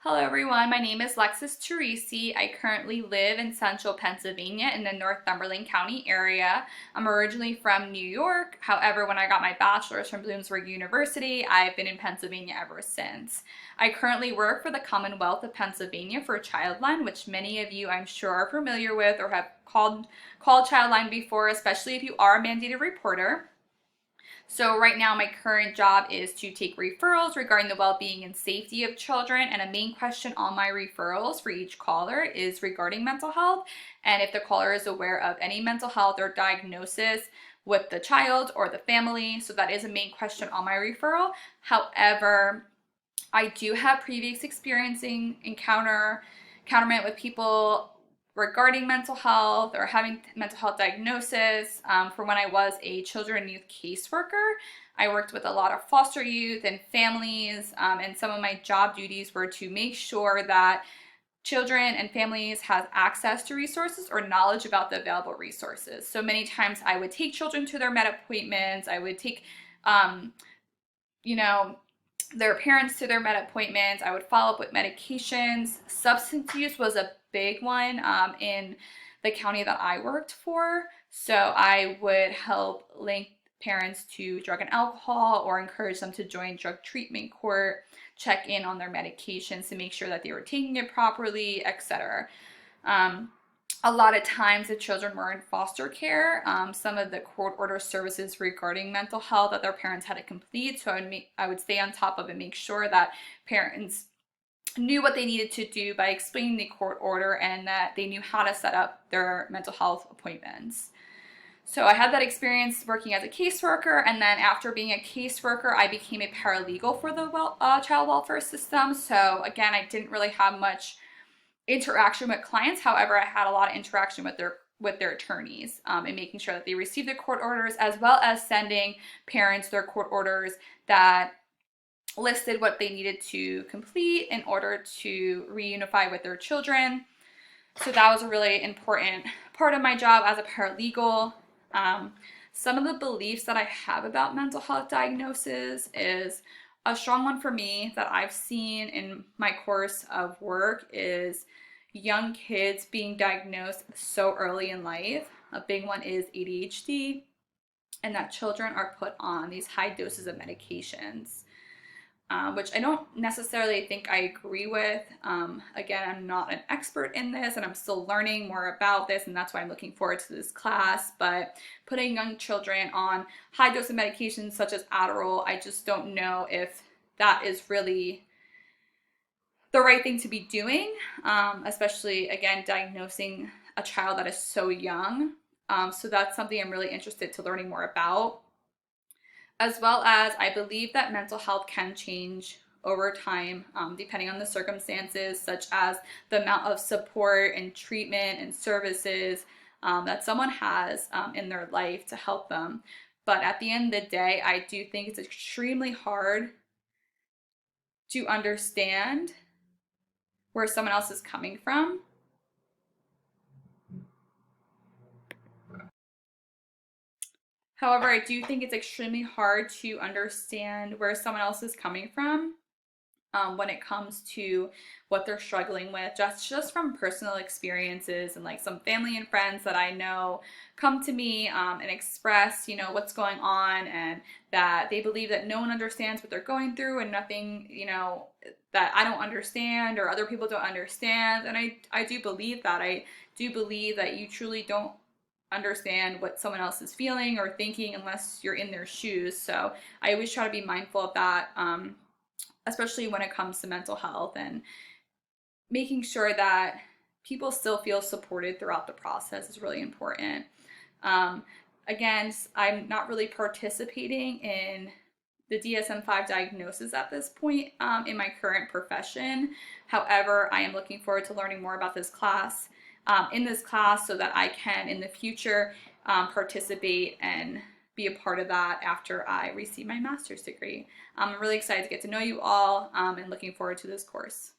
Hello everyone, my name is Lexis Teresi. I currently live in central Pennsylvania in the Northumberland County area. I'm originally from New York. However, when I got my bachelor's from Bloomsburg University, I've been in Pennsylvania ever since. I currently work for the Commonwealth of Pennsylvania for Childline, which many of you I'm sure are familiar with or have called Childline before, especially if you are a mandated reporter. So right now my current job is to take referrals regarding the well-being and safety of children, and a main question on my referrals for each caller is regarding mental health, and if the caller is aware of any mental health or diagnosis with the child or the family. So that is a main question on my referral. However, I do have previous encounterment with people regarding mental health or having mental health diagnosis from when I was a children and youth caseworker. I worked with a lot of foster youth and families, and some of my job duties were to make sure that children and families have access to resources or knowledge about the available resources. So many times I would take children to their med appointments. I would take, you know, their parents to their med appointments. I would follow up with medications. Substance use was a big one in the county that I worked for. So I would help link parents to drug and alcohol or encourage them to join drug treatment court, check in on their medications to make sure that they were taking it properly, etc. A lot of times the children were in foster care. Some of the court order services regarding mental health that their parents had to complete. So I would stay on top of and make sure that parents knew what they needed to do by explaining the court order and that they knew how to set up their mental health appointments. So I had that experience working as a caseworker, and then after being a caseworker, I became a paralegal for the child welfare system. So again, I didn't really have much interaction with clients. However, I had a lot of interaction with their attorneys and making sure that they received the court orders, as well as sending parents their court orders that listed what they needed to complete in order to reunify with their children. So that was a really important part of my job as a paralegal. Some of the beliefs that I have about mental health diagnosis is a strong one for me that I've seen in my course of work is young kids being diagnosed so early in life. A big one is ADHD, and that children are put on these high doses of medications, which I don't necessarily think I agree with. Again, I'm not an expert in this and I'm still learning more about this, and that's why I'm looking forward to this class. But putting young children on high dose of medications such as Adderall, I just don't know if that is really the right thing to be doing, especially, again, diagnosing a child that is so young. So that's something I'm really interested to learning more about. As well as I believe that mental health can change over time, depending on the circumstances, such as the amount of support and treatment and services that someone has in their life to help them. But at the end of the day, I do think it's extremely hard to understand where someone else is coming from. However, I do think it's extremely hard to understand where someone else is coming from when it comes to what they're struggling with, just from personal experiences, and like some family and friends that I know come to me and express, what's going on, and that they believe that no one understands what they're going through, and nothing, that I don't understand or other people don't understand. And I do believe that. I do believe that you truly don't understand what someone else is feeling or thinking unless you're in their shoes. So I always try to be mindful of that, especially when it comes to mental health, and making sure that people still feel supported throughout the process is really important. Again, I'm not really participating in the DSM-5 diagnosis at this point in my current profession. However, I am looking forward to learning more about this class, so that I can in the future participate and be a part of that after I receive my master's degree. I'm really excited to get to know you all and looking forward to this course.